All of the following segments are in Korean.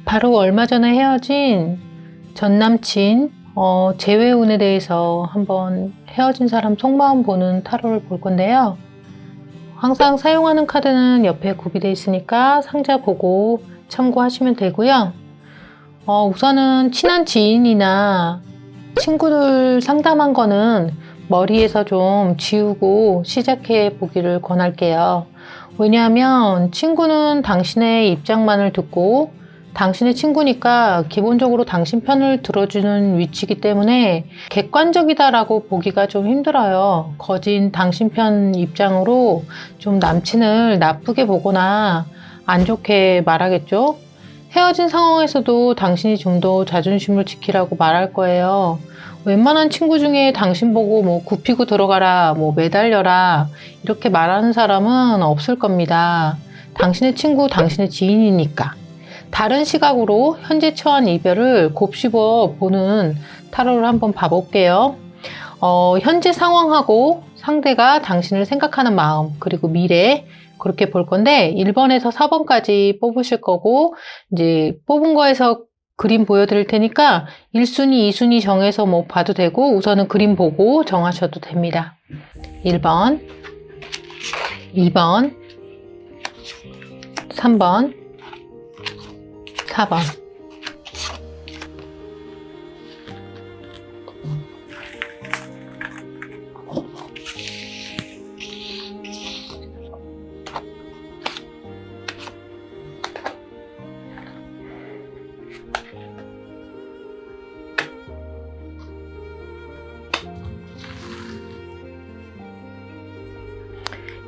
바로 얼마 전에 헤어진 전 남친 재회운에 대해서 한번 헤어진 사람 속마음 보는 타로를 볼 건데요. 항상 사용하는 카드는 옆에 구비되어 있으니까 상자 보고 참고하시면 되고요. 우선은 친한 지인이나 친구들 상담한 거는 머리에서 좀 지우고 시작해 보기를 권할게요. 왜냐하면 친구는 당신의 입장만을 듣고 당신의 친구니까 기본적으로 당신 편을 들어주는 위치이기 때문에 객관적이다라고 보기가 좀 힘들어요. 거진 당신 편 입장으로 좀 남친을 나쁘게 보거나 안 좋게 말하겠죠. 헤어진 상황에서도 당신이 좀 더 자존심을 지키라고 말할 거예요. 웬만한 친구 중에 당신 보고 뭐 굽히고 들어가라, 뭐 매달려라 이렇게 말하는 사람은 없을 겁니다. 당신의 친구, 당신의 지인이니까. 다른 시각으로 현재 처한 이별을 곱씹어 보는 타로를 한번 봐볼게요. 현재 상황하고 상대가 당신을 생각하는 마음, 그리고 미래 그렇게 볼 건데 1번에서 4번까지 뽑으실 거고 이제 뽑은 거에서 그림 보여드릴 테니까 1순위, 2순위 정해서 뭐 봐도 되고 우선은 그림 보고 정하셔도 됩니다. 1번, 2번, 3번, 4번.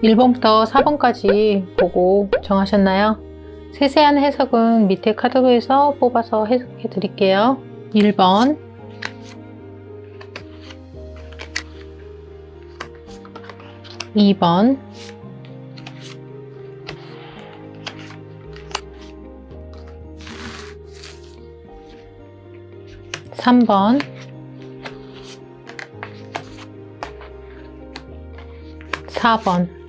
(1번부터) (4번까지) 보고 정하셨나요? 세세한 해석은 밑에 카드로에서 뽑아서 해석해 드릴게요. 1번, 2번, 3번, 4번.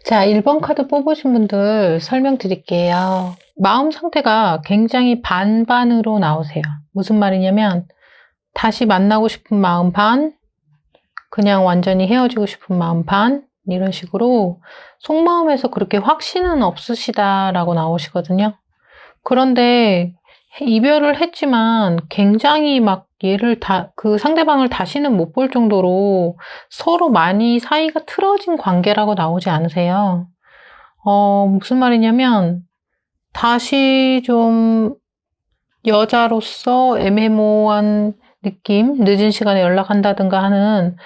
자, 1번 카드 뽑으신 분들 설명드릴게요. 마음 상태가 굉장히 반반으로 나오세요. 무슨 말이냐면 다시 만나고 싶은 마음 반, 그냥 완전히 헤어지고 싶은 마음 반, 이런 식으로 속마음에서 그렇게 확신은 없으시다라고 나오시거든요. 그런데 이별을 했지만 굉장히 막 그 상대방을 다시는 못 볼 정도로 서로 많이 사이가 틀어진 관계라고 나오지 않으세요. 무슨 말이냐면 다시 좀 여자로서 애매모호한 느낌, 늦은 시간에 연락한다든가 하는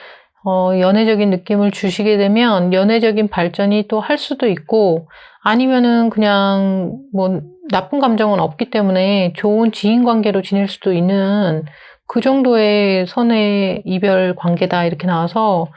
연애적인 느낌을 주시게 되면 연애적인 발전이 또 할 수도 있고 아니면은 그냥 뭐 나쁜 감정은 없기 때문에 좋은 지인 관계로 지낼 수도 있는 그 정도의 선의 이별 관계다 이렇게 나와서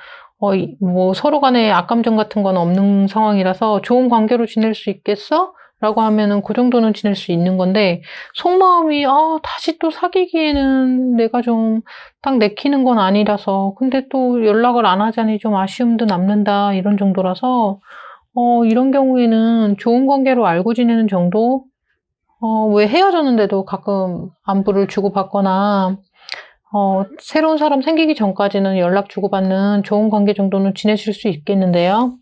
뭐 서로 간에 악감정 같은 건 없는 상황이라서 좋은 관계로 지낼 수 있겠어? 라고 하면은 그 정도는 지낼 수 있는 건데 속마음이 다시 또 사귀기에는 내가 좀 딱 내키는 건 아니라서 근데 또 연락을 안 하자니 좀 아쉬움도 남는다 이런 정도라서 이런 경우에는 좋은 관계로 알고 지내는 정도? 왜 헤어졌는데도 가끔 안부를 주고받거나 새로운 사람 생기기 전까지는 연락 주고받는 좋은 관계 정도는 지내실 수 있겠는데요.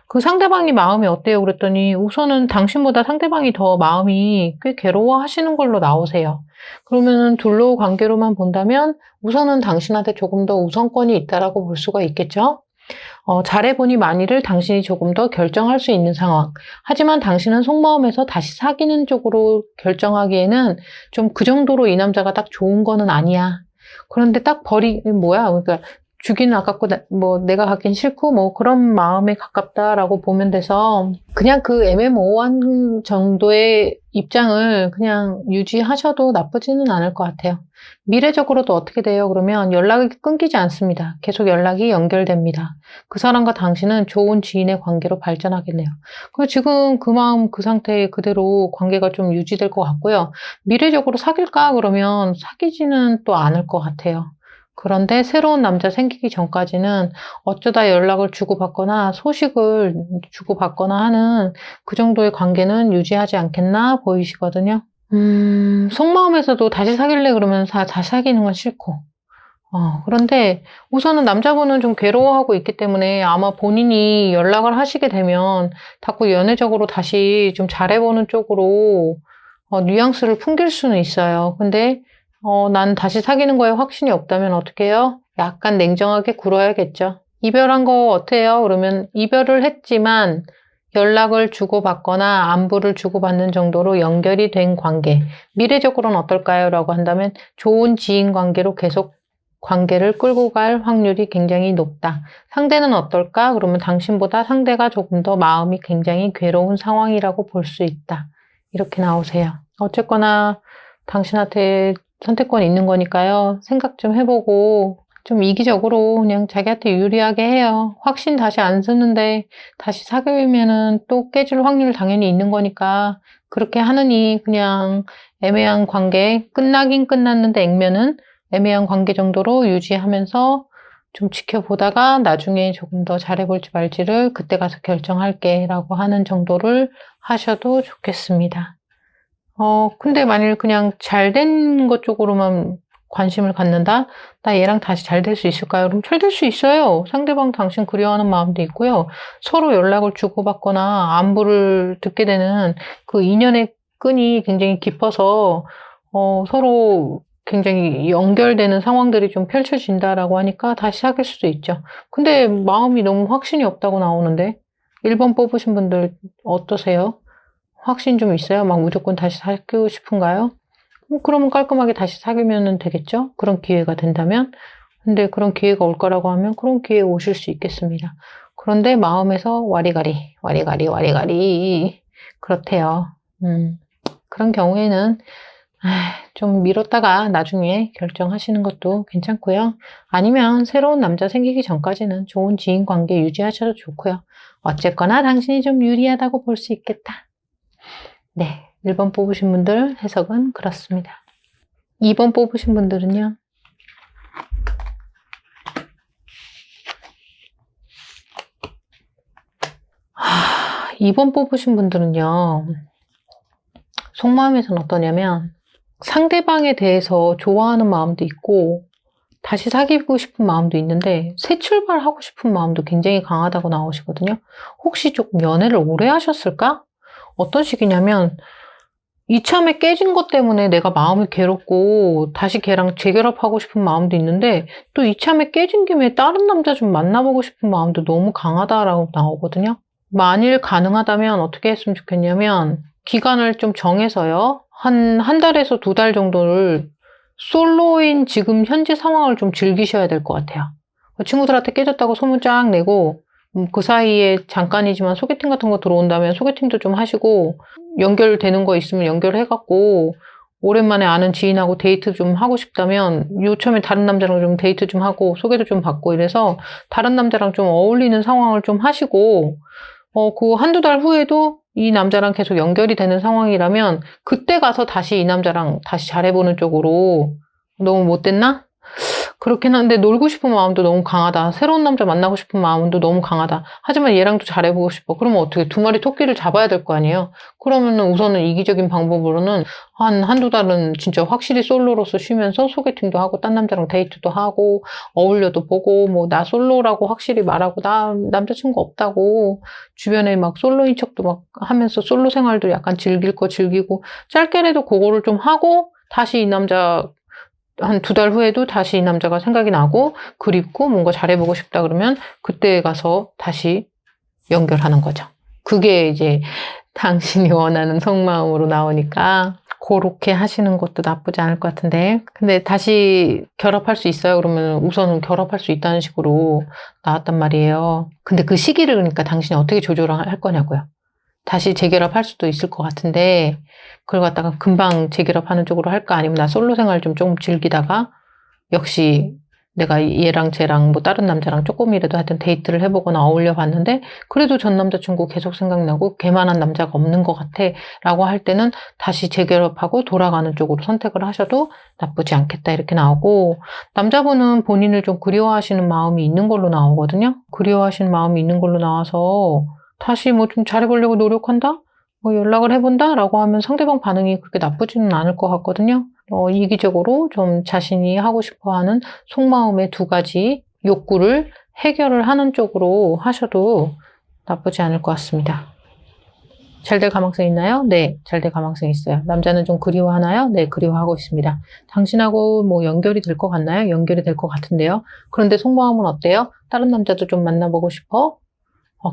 그 상대방이 마음이 어때요? 그랬더니 우선은 당신보다 상대방이 더 마음이 꽤 괴로워하시는 걸로 나오세요. 그러면은 둘로 관계로만 본다면 우선은 당신한테 조금 더 우선권이 있다라고 볼 수가 있겠죠? 잘해보니 만일을 당신이 조금 더 결정할 수 있는 상황. 하지만 당신은 속마음에서 다시 사귀는 쪽으로 결정하기에는 좀 그 정도로 이 남자가 딱 좋은 거는 아니야. 그런데 딱 그러니까 주기는 아깝고 뭐 내가 갖긴 싫고 뭐 그런 마음에 가깝다라고 보면 돼서 그냥 그 애매모호한 정도의 입장을 그냥 유지하셔도 나쁘지는 않을 것 같아요. 미래적으로도 어떻게 돼요? 그러면 연락이 끊기지 않습니다. 계속 연락이 연결됩니다. 그 사람과 당신은 좋은 지인의 관계로 발전하겠네요. 지금 그 마음 그 상태 그대로 관계가 좀 유지될 것 같고요. 미래적으로 사귈까? 그러면 사귀지는 또 않을 것 같아요. 그런데 새로운 남자 생기기 전까지는 어쩌다 연락을 주고받거나 소식을 주고받거나 하는 그 정도의 관계는 유지하지 않겠나 보이시거든요. 속마음에서도 다시 사귈래 그러면 다시 사귀는 건 싫고. 그런데 우선은 남자분은 좀 괴로워하고 있기 때문에 아마 본인이 연락을 하시게 되면 자꾸 연애적으로 다시 좀 잘해보는 쪽으로 뉘앙스를 풍길 수는 있어요. 근데 난 다시 사귀는 거에 확신이 없다면 어떻게 해요? 약간 냉정하게 굴어야겠죠. 이별한 거 어때요? 그러면 이별을 했지만 연락을 주고받거나 안부를 주고받는 정도로 연결이 된 관계. 미래적으로는 어떨까요? 라고 한다면 좋은 지인 관계로 계속 관계를 끌고 갈 확률이 굉장히 높다. 상대는 어떨까? 그러면 당신보다 상대가 조금 더 마음이 굉장히 괴로운 상황이라고 볼 수 있다. 이렇게 나오세요. 어쨌거나 당신한테 선택권이 있는 거니까요. 생각 좀 해보고 좀 이기적으로 그냥 자기한테 유리하게 해요. 확신 다시 안 쓰는데 다시 사귀면은 또 깨질 확률 당연히 있는 거니까 그렇게 하느니 그냥 애매한 관계 끝나긴 끝났는데 액면은 애매한 관계 정도로 유지하면서 좀 지켜보다가 나중에 조금 더 잘해볼지 말지를 그때 가서 결정할게 라고 하는 정도를 하셔도 좋겠습니다. 근데 만일 그냥 잘 된 것 쪽으로만 관심을 갖는다? 나 얘랑 다시 잘 될 수 있을까요? 그럼 잘 될 수 있어요. 상대방 당신 그리워하는 마음도 있고요. 서로 연락을 주고받거나 안부를 듣게 되는 그 인연의 끈이 굉장히 깊어서 서로 굉장히 연결되는 상황들이 좀 펼쳐진다라고 하니까 다시 사귈 수도 있죠. 근데 마음이 너무 확신이 없다고 나오는데 1번 뽑으신 분들 어떠세요? 확신 좀 있어요? 막 무조건 다시 사귀고 싶은가요? 그러면 깔끔하게 다시 사귀면 되겠죠? 그런 기회가 된다면? 근데 그런 기회가 올 거라고 하면 그런 기회 오실 수 있겠습니다. 그런데 마음에서 와리가리, 와리가리, 와리가리. 그렇대요. 그런 경우에는 좀 미뤘다가 나중에 결정하시는 것도 괜찮고요. 아니면 새로운 남자 생기기 전까지는 좋은 지인 관계 유지하셔도 좋고요. 어쨌거나 당신이 좀 유리하다고 볼 수 있겠다. 네, 1번 뽑으신 분들 해석은 그렇습니다. 2번 뽑으신 분들은요. 2번 뽑으신 분들은요. 속마음에서는 어떠냐면 상대방에 대해서 좋아하는 마음도 있고 다시 사귀고 싶은 마음도 있는데 새 출발하고 싶은 마음도 굉장히 강하다고 나오시거든요. 혹시 조금 연애를 오래 하셨을까? 어떤 식이냐면 이참에 깨진 것 때문에 내가 마음이 괴롭고 다시 걔랑 재결합하고 싶은 마음도 있는데 또 이참에 깨진 김에 다른 남자 좀 만나보고 싶은 마음도 너무 강하다라고 나오거든요. 만일 가능하다면 어떻게 했으면 좋겠냐면 기간을 좀 정해서요. 한 달에서 2달 정도를 솔로인 지금 현재 상황을 좀 즐기셔야 될 것 같아요. 친구들한테 깨졌다고 소문 쫙 내고 그 사이에 잠깐이지만 소개팅 같은 거 들어온다면 소개팅도 좀 하시고 연결되는 거 있으면 연결해갖고 오랜만에 아는 지인하고 데이트 좀 하고 싶다면 요즘에 다른 남자랑 좀 데이트 좀 하고 소개도 좀 받고 이래서 다른 남자랑 좀 어울리는 상황을 좀 하시고 그 한두 달 후에도 이 남자랑 계속 연결이 되는 상황이라면 그때 가서 다시 이 남자랑 다시 잘해보는 쪽으로 너무 못됐나? 그렇긴 한데 놀고 싶은 마음도 너무 강하다. 새로운 남자 만나고 싶은 마음도 너무 강하다. 하지만 얘랑도 잘해보고 싶어. 그러면 어떻게 2마리 토끼를 잡아야 될 거 아니에요? 그러면은 우선은 이기적인 방법으로는 한두 달은 진짜 확실히 솔로로서 쉬면서 소개팅도 하고 딴 남자랑 데이트도 하고 어울려도 보고 뭐 나 솔로라고 확실히 말하고 나 남자친구 없다고 주변에 막 솔로인 척도 막 하면서 솔로 생활도 약간 즐길 거 즐기고 짧게라도 그거를 좀 하고 다시 이 남자 한 2달 후에도 다시 이 남자가 생각이 나고 그립고 뭔가 잘해보고 싶다 그러면 그때 가서 다시 연결하는 거죠. 그게 이제 당신이 원하는 속마음으로 나오니까 그렇게 하시는 것도 나쁘지 않을 것 같은데 근데 다시 결합할 수 있어요? 그러면 우선은 결합할 수 있다는 식으로 나왔단 말이에요. 근데 그 시기를 그러니까 당신이 어떻게 조절을 할 거냐고요. 다시 재결합할 수도 있을 것 같은데 그걸 갖다가 금방 재결합하는 쪽으로 할까? 아니면 나 솔로 생활 좀 조금 즐기다가 역시 내가 얘랑 쟤랑 뭐 다른 남자랑 조금이라도 하여튼 데이트를 해보거나 어울려 봤는데 그래도 전 남자친구 계속 생각나고 걔만한 남자가 없는 것 같아 라고 할 때는 다시 재결합하고 돌아가는 쪽으로 선택을 하셔도 나쁘지 않겠다 이렇게 나오고, 남자분은 본인을 좀 그리워하시는 마음이 있는 걸로 나오거든요. 그리워하시는 마음이 있는 걸로 나와서 다시 뭐 좀 잘해보려고 노력한다? 뭐 연락을 해본다? 라고 하면 상대방 반응이 그렇게 나쁘지는 않을 것 같거든요. 이기적으로 좀 자신이 하고 싶어 하는 속마음의 두 가지 욕구를 해결을 하는 쪽으로 하셔도 나쁘지 않을 것 같습니다. 잘 될 가능성이 있나요? 네, 잘 될 가능성이 있어요. 남자는 좀 그리워하나요? 네, 그리워하고 있습니다. 당신하고 뭐 연결이 될 것 같나요? 연결이 될 것 같은데요. 그런데 속마음은 어때요? 다른 남자도 좀 만나보고 싶어?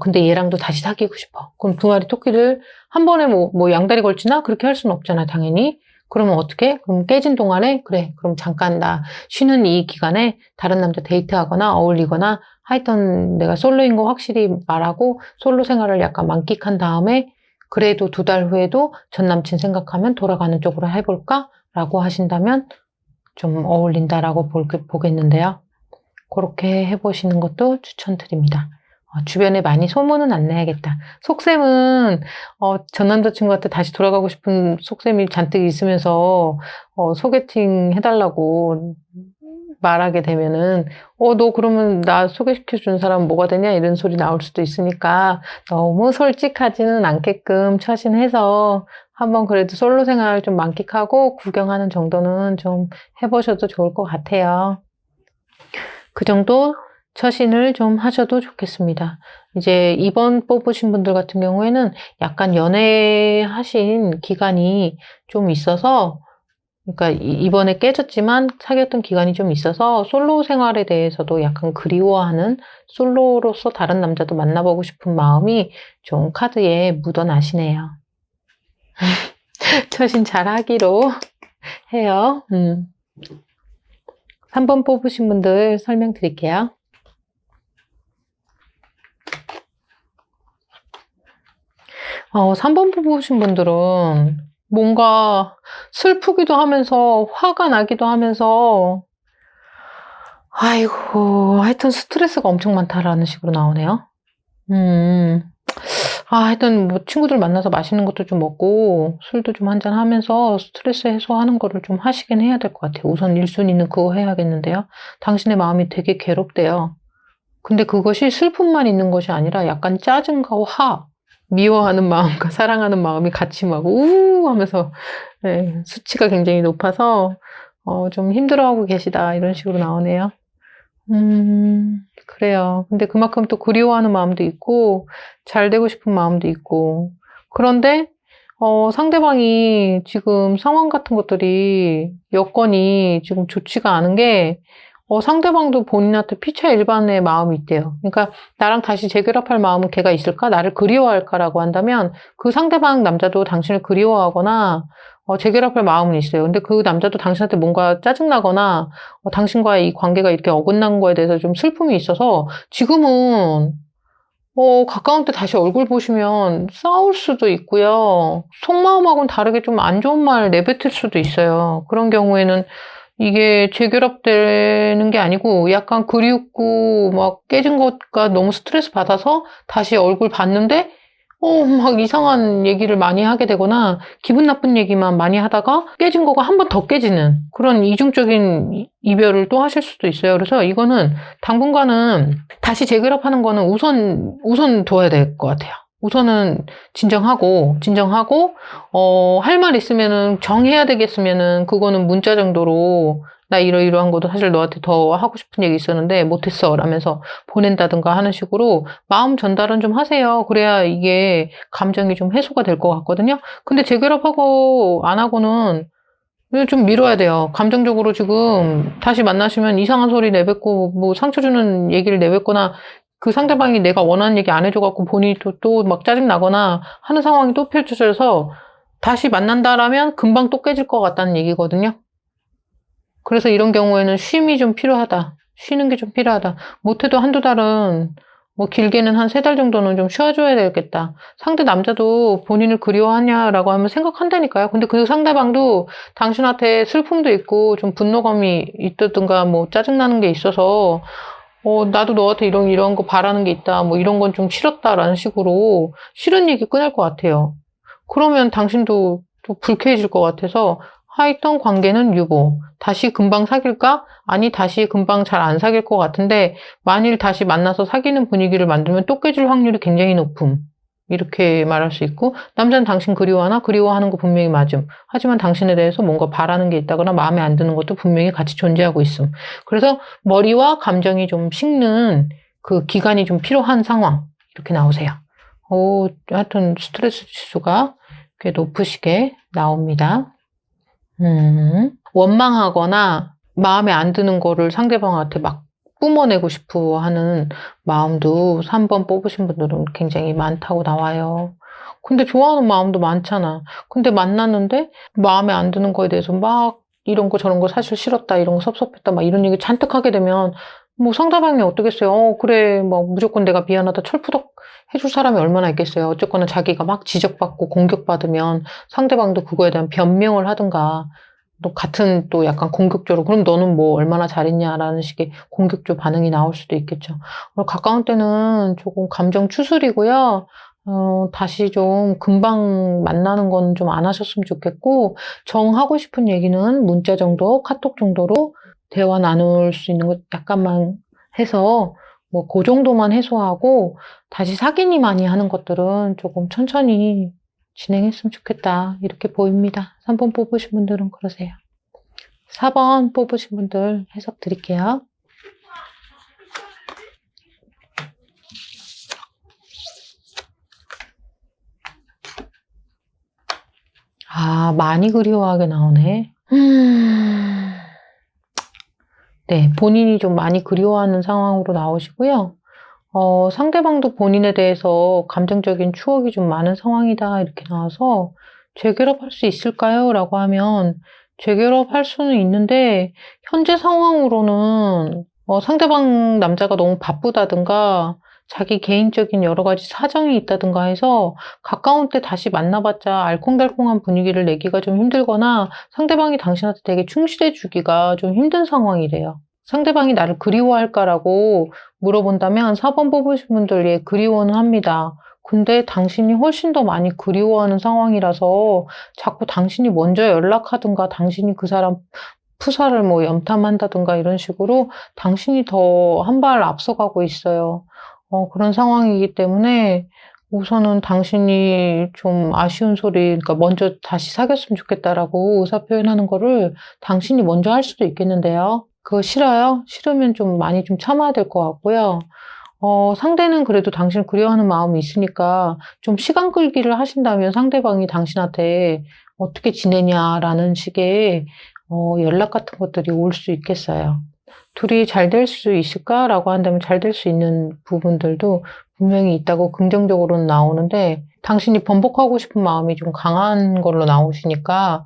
근데 얘랑도 다시 사귀고 싶어. 그럼 두 마리 토끼를 한 번에 뭐 양다리 걸치나? 그렇게 할 수는 없잖아, 당연히. 그러면 어떻게? 그럼 깨진 동안에, 그래, 그럼 잠깐 나 쉬는 이 기간에 다른 남자 데이트하거나 어울리거나 하여튼 내가 솔로인 거 확실히 말하고 솔로 생활을 약간 만끽한 다음에 그래도 2달 후에도 전 남친 생각하면 돌아가는 쪽으로 해볼까? 라고 하신다면 좀 어울린다라고 보겠는데요. 그렇게 해보시는 것도 추천드립니다. 주변에 많이 소문은 안 내야겠다. 속셈은 전 남자친구한테 다시 돌아가고 싶은 속셈이 잔뜩 있으면서 소개팅 해달라고 말하게 되면은 너 그러면 나 소개시켜준 사람 뭐가 되냐 이런 소리 나올 수도 있으니까 너무 솔직하지는 않게끔 처신해서 한번 그래도 솔로 생활 좀 만끽하고 구경하는 정도는 좀 해보셔도 좋을 것 같아요. 그 정도 처신을 좀 하셔도 좋겠습니다. 이제 이번 뽑으신 분들 같은 경우에는 약간 연애하신 기간이 좀 있어서, 그러니까 이번에 깨졌지만 사귀었던 기간이 좀 있어서 솔로 생활에 대해서도 약간 그리워하는, 솔로로서 다른 남자도 만나보고 싶은 마음이 좀 카드에 묻어나시네요. 처신 잘 하기로 해요. 3번 뽑으신 분들 설명드릴게요. 3번 뽑으신 분들은 뭔가 슬프기도 하면서 화가 나기도 하면서 아이고 하여튼 스트레스가 엄청 많다라는 식으로 나오네요. 하여튼 뭐 친구들 만나서 맛있는 것도 좀 먹고 술도 좀 한잔 하면서 스트레스 해소하는 거를 좀 하시긴 해야 될 것 같아요. 우선 1순위는 그거 해야겠는데요. 당신의 마음이 되게 괴롭대요. 근데 그것이 슬픔만 있는 것이 아니라 약간 짜증과 화, 미워하는 마음과 사랑하는 마음이 같이 막 우우 하면서 수치가 굉장히 높아서 좀 힘들어하고 계시다 이런 식으로 나오네요. 그래요. 근데 그만큼 또 그리워하는 마음도 있고 잘 되고 싶은 마음도 있고, 그런데 상대방이 지금 상황 같은 것들이 여건이 지금 좋지가 않은 게 상대방도 본인한테 피차 일반의 마음이 있대요. 그러니까 나랑 다시 재결합할 마음은 걔가 있을까? 나를 그리워할까라고 한다면 그 상대방 남자도 당신을 그리워하거나 재결합할 마음은 있어요. 근데 그 남자도 당신한테 뭔가 짜증나거나 당신과의 이 관계가 이렇게 어긋난 거에 대해서 좀 슬픔이 있어서 지금은 가까운 때 다시 얼굴 보시면 싸울 수도 있고요. 속마음하고는 다르게 좀 안 좋은 말 내뱉을 수도 있어요. 그런 경우에는 이게 재결합되는 게 아니고 약간 그리웠고 막 깨진 것과 너무 스트레스 받아서 다시 얼굴 봤는데 막 이상한 얘기를 많이 하게 되거나 기분 나쁜 얘기만 많이 하다가 깨진 거가 한 번 더 깨지는 그런 이중적인 이별을 또 하실 수도 있어요. 그래서 이거는 당분간은 다시 재결합하는 거는 우선 둬야 될 것 같아요. 우선은 진정하고 할 말 있으면은 정해야 되겠으면은 그거는 문자 정도로 나 이러이러한 것도 사실 너한테 더 하고 싶은 얘기 있었는데 못했어 라면서 보낸다든가 하는 식으로 마음 전달은 좀 하세요. 그래야 이게 감정이 좀 해소가 될 것 같거든요. 근데 재결합하고 안 하고는 좀 미뤄야 돼요. 감정적으로 지금 다시 만나시면 이상한 소리 내뱉고 뭐 상처 주는 얘기를 내뱉거나 그 상대방이 내가 원하는 얘기 안 해줘갖고 본인이 또 막 짜증나거나 하는 상황이 또 펼쳐져서 다시 만난다라면 금방 또 깨질 것 같다는 얘기거든요. 그래서 이런 경우에는 쉼이 좀 필요하다. 쉬는 게 좀 필요하다. 못해도 한두 달은 뭐 길게는 한 3달 정도는 좀 쉬어줘야 되겠다. 상대 남자도 본인을 그리워하냐라고 하면 생각한다니까요. 근데 그 상대방도 당신한테 슬픔도 있고 좀 분노감이 있다든가 뭐 짜증나는 게 있어서 나도 너한테 이런 거 바라는 게 있다. 뭐 이런 건 좀 싫었다라는 식으로 싫은 얘기 꺼낼 것 같아요. 그러면 당신도 또 불쾌해질 것 같아서 하였던 관계는 유보. 다시 금방 사귈까? 아니, 다시 금방 잘 안 사귈 것 같은데 만일 다시 만나서 사귀는 분위기를 만들면 또 깨질 확률이 굉장히 높음. 이렇게 말할 수 있고 남자는 당신 그리워하나? 그리워하는 거 분명히 맞음. 하지만 당신에 대해서 뭔가 바라는 게 있다거나 마음에 안 드는 것도 분명히 같이 존재하고 있음. 그래서 머리와 감정이 좀 식는 그 기간이 좀 필요한 상황. 이렇게 나오세요. 하여튼 스트레스 지수가 꽤 높으시게 나옵니다. 원망하거나 마음에 안 드는 거를 상대방한테 막 뿜어내고 싶어 하는 마음도 3번 뽑으신 분들은 굉장히 많다고 나와요. 근데 좋아하는 마음도 많잖아. 근데 만났는데 마음에 안 드는 거에 대해서 막 이런 거 저런 거 사실 싫었다, 이런 거 섭섭했다, 막 이런 얘기 잔뜩 하게 되면 뭐 상대방이 어떻겠어요? 그래, 뭐 무조건 내가 미안하다, 철푸덕 해줄 사람이 얼마나 있겠어요? 어쨌거나 자기가 막 지적받고 공격받으면 상대방도 그거에 대한 변명을 하든가 또 같은 또 약간 공격적으로 그럼 너는 뭐 얼마나 잘했냐라는 식의 공격적 반응이 나올 수도 있겠죠. 그리고 가까운 때는 조금 감정 추스리고요. 다시 좀 금방 만나는 건 좀 안 하셨으면 좋겠고 정하고 싶은 얘기는 문자 정도, 카톡 정도로 대화 나눌 수 있는 것 약간만 해서 뭐 그 정도만 해소하고 다시 사귀니 많이 하는 것들은 조금 천천히 진행했으면 좋겠다. 이렇게 보입니다. 3번 뽑으신 분들은 그러세요. 4번 뽑으신 분들 해석 드릴게요. 많이 그리워하게 나오네. 네, 본인이 좀 많이 그리워하는 상황으로 나오시고요. 상대방도 본인에 대해서 감정적인 추억이 좀 많은 상황이다 이렇게 나와서 재결합할 수 있을까요? 라고 하면 재결합할 수는 있는데 현재 상황으로는 상대방 남자가 너무 바쁘다든가 자기 개인적인 여러 가지 사정이 있다든가 해서 가까운 때 다시 만나봤자 알콩달콩한 분위기를 내기가 좀 힘들거나 상대방이 당신한테 되게 충실해 주기가 좀 힘든 상황이래요. 상대방이 나를 그리워할까라고 물어본다면 4번 뽑으신 분들 예, 그리워는 합니다. 근데 당신이 훨씬 더 많이 그리워하는 상황이라서 자꾸 당신이 먼저 연락하든가 당신이 그 사람 푸사를 뭐 염탐한다든가 이런 식으로 당신이 더 한 발 앞서가고 있어요. 그런 상황이기 때문에 우선은 당신이 좀 아쉬운 소리, 그러니까 먼저 다시 사귀었으면 좋겠다라고 의사 표현하는 거를 당신이 먼저 할 수도 있겠는데요. 그거 싫어요? 싫으면 좀 많이 좀 참아야 될 것 같고요. 상대는 그래도 당신을 그리워하는 마음이 있으니까 좀 시간 끌기를 하신다면 상대방이 당신한테 어떻게 지내냐라는 식의 연락 같은 것들이 올 수 있겠어요. 둘이 잘 될 수 있을까라고 한다면 잘 될 수 있는 부분들도 분명히 있다고 긍정적으로는 나오는데 당신이 번복하고 싶은 마음이 좀 강한 걸로 나오시니까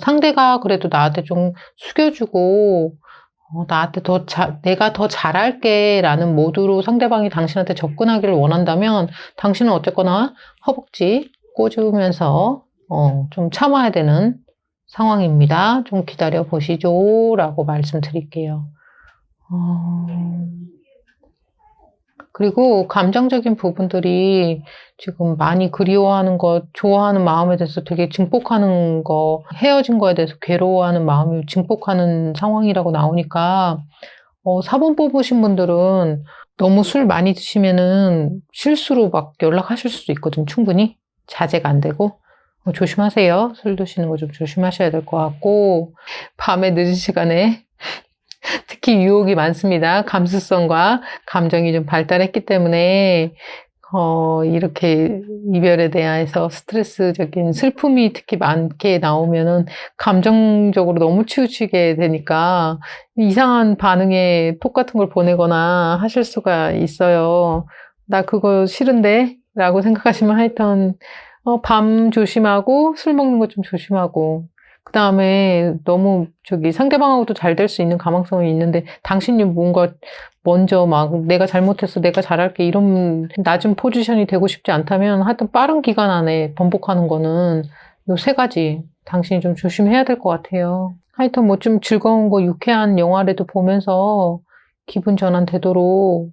상대가 그래도 나한테 좀 숙여주고 나한테 내가 더 잘할게 라는 모드로 상대방이 당신한테 접근하기를 원한다면 당신은 어쨌거나 허벅지 꽂으면서 좀 참아야 되는 상황입니다. 좀 기다려 보시죠 라고 말씀드릴게요. 그리고 감정적인 부분들이 지금 많이 그리워하는 것, 좋아하는 마음에 대해서 되게 증폭하는 거, 헤어진 거에 대해서 괴로워하는 마음이 증폭하는 상황이라고 나오니까 4번 뽑으신 분들은 너무 술 많이 드시면은 실수로 막 연락하실 수도 있거든요. 충분히 자제가 안 되고 조심하세요. 술 드시는 거 좀 조심하셔야 될 것 같고 밤에 늦은 시간에 특히 유혹이 많습니다. 감수성과 감정이 좀 발달했기 때문에 이렇게 이별에 대해서 스트레스적인 슬픔이 특히 많게 나오면은 감정적으로 너무 치우치게 되니까 이상한 반응에 톡 같은 걸 보내거나 하실 수가 있어요. 나 그거 싫은데? 라고 생각하시면 하여튼 밤 조심하고 술 먹는 거 좀 조심하고 그 다음에 너무 상대방하고도 잘 될 수 있는 가망성이 있는데 당신이 뭔가 먼저 막 내가 잘못했어, 내가 잘할게 이런 낮은 포지션이 되고 싶지 않다면 하여튼 빠른 기간 안에 번복하는 거는 요 세 가지 당신이 좀 조심해야 될 것 같아요. 하여튼 뭐 좀 즐거운 거 유쾌한 영화라도 보면서 기분 전환 되도록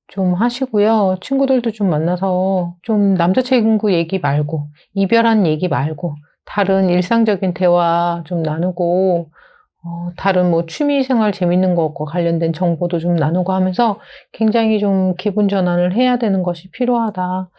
좀 하시고요. 친구들도 좀 만나서 좀 남자친구 얘기 말고 이별한 얘기 말고 다른 일상적인 대화 좀 나누고 다른 뭐 취미생활 재밌는 것과 관련된 정보도 좀 나누고 하면서 굉장히 좀 기분 전환을 해야 되는 것이 필요하다.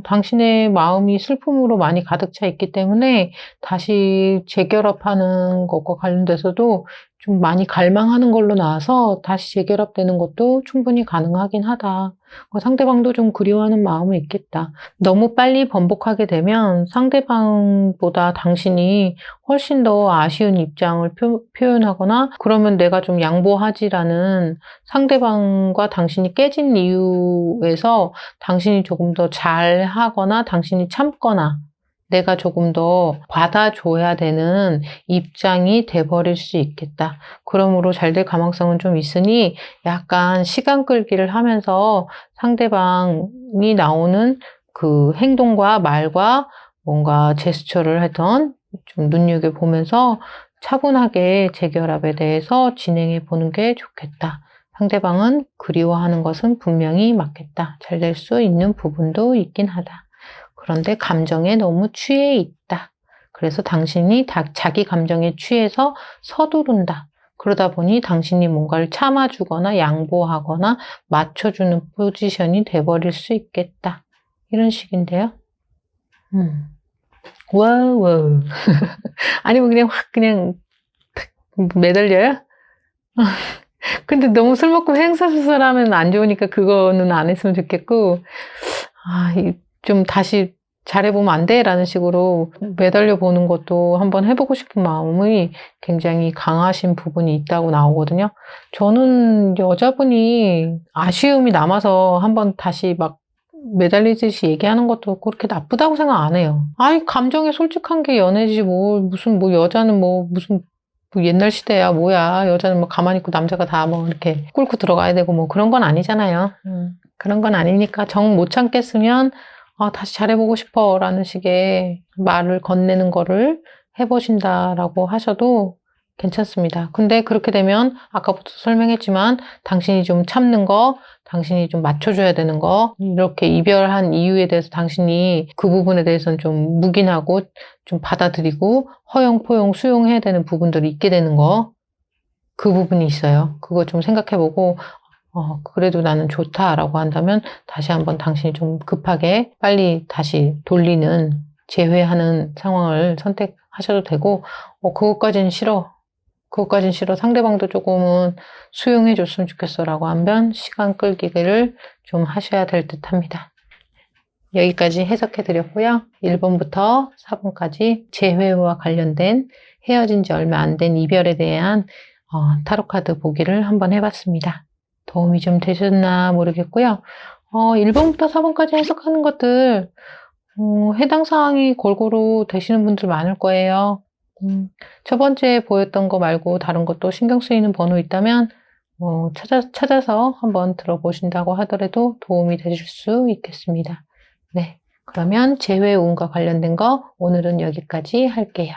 당신의 마음이 슬픔으로 많이 가득 차 있기 때문에 다시 재결합하는 것과 관련돼서도 좀 많이 갈망하는 걸로 나와서 다시 재결합되는 것도 충분히 가능하긴 하다. 상대방도 좀 그리워하는 마음은 있겠다. 너무 빨리 번복하게 되면 상대방보다 당신이 훨씬 더 아쉬운 입장을 표현하거나 그러면 내가 좀 양보하지라는 상대방과 당신이 깨진 이유에서 당신이 조금 더 잘하거나 당신이 참거나 내가 조금 더 받아줘야 되는 입장이 돼버릴 수 있겠다. 그러므로 잘 될 가망성은 좀 있으니 약간 시간 끌기를 하면서 상대방이 나오는 그 행동과 말과 뭔가 제스처를 하던 좀 눈여겨보면서 차분하게 재결합에 대해서 진행해 보는 게 좋겠다. 상대방은 그리워하는 것은 분명히 맞겠다. 잘 될 수 있는 부분도 있긴 하다. 그런데 감정에 너무 취해 있다. 그래서 당신이 자기 감정에 취해서 서두른다. 그러다 보니 당신이 뭔가를 참아주거나 양보하거나 맞춰주는 포지션이 돼버릴 수 있겠다. 이런 식인데요. 와우. 아니면 그냥 확 그냥 매달려요? 근데 너무 술 먹고 횡설수설하면 안 좋으니까 그거는 안 했으면 좋겠고, 좀 다시 잘해보면 안 돼? 라는 식으로 매달려 보는 것도 한번 해보고 싶은 마음이 굉장히 강하신 부분이 있다고 나오거든요. 저는 여자분이 아쉬움이 남아서 한번 다시 막 매달리듯이 얘기하는 것도 그렇게 나쁘다고 생각 안 해요. 감정에 솔직한 게 연애지 무슨 여자는 무슨 옛날 시대야 뭐야. 여자는 가만히 있고 남자가 다 이렇게 꿇고 들어가야 되고 그런 건 아니잖아요. 그런 건 아니니까 정 못 참겠으면 다시 잘해보고 싶어 라는 식의 말을 건네는 거를 해보신다라고 하셔도 괜찮습니다. 근데 그렇게 되면 아까부터 설명했지만 당신이 좀 참는 거, 당신이 좀 맞춰줘야 되는 거, 이렇게 이별한 이유에 대해서 당신이 그 부분에 대해서는 좀 묵인하고 좀 받아들이고 허용포용 수용해야 되는 부분들이 있게 되는 거, 그 부분이 있어요. 그거 좀 생각해보고 그래도 나는 좋다라고 한다면 다시 한번 당신이 좀 급하게 빨리 다시 돌리는 재회하는 상황을 선택하셔도 되고 그것까진 싫어. 상대방도 조금은 수용해 줬으면 좋겠어 라고 하면 시간 끌기를 좀 하셔야 될 듯 합니다. 여기까지 해석해 드렸고요. 1번부터 4번까지 재회와 관련된 헤어진 지 얼마 안 된 이별에 대한 타로카드 보기를 한번 해봤습니다. 도움이 좀 되셨나 모르겠고요. 1번부터 4번까지 해석하는 것들 해당 사항이 골고루 되시는 분들 많을 거예요. 첫 번째 보였던 거 말고 다른 것도 신경 쓰이는 번호 있다면 찾아서 한번 들어보신다고 하더라도 도움이 되실 수 있겠습니다. 네, 그러면 재회운과 관련된 거 오늘은 여기까지 할게요.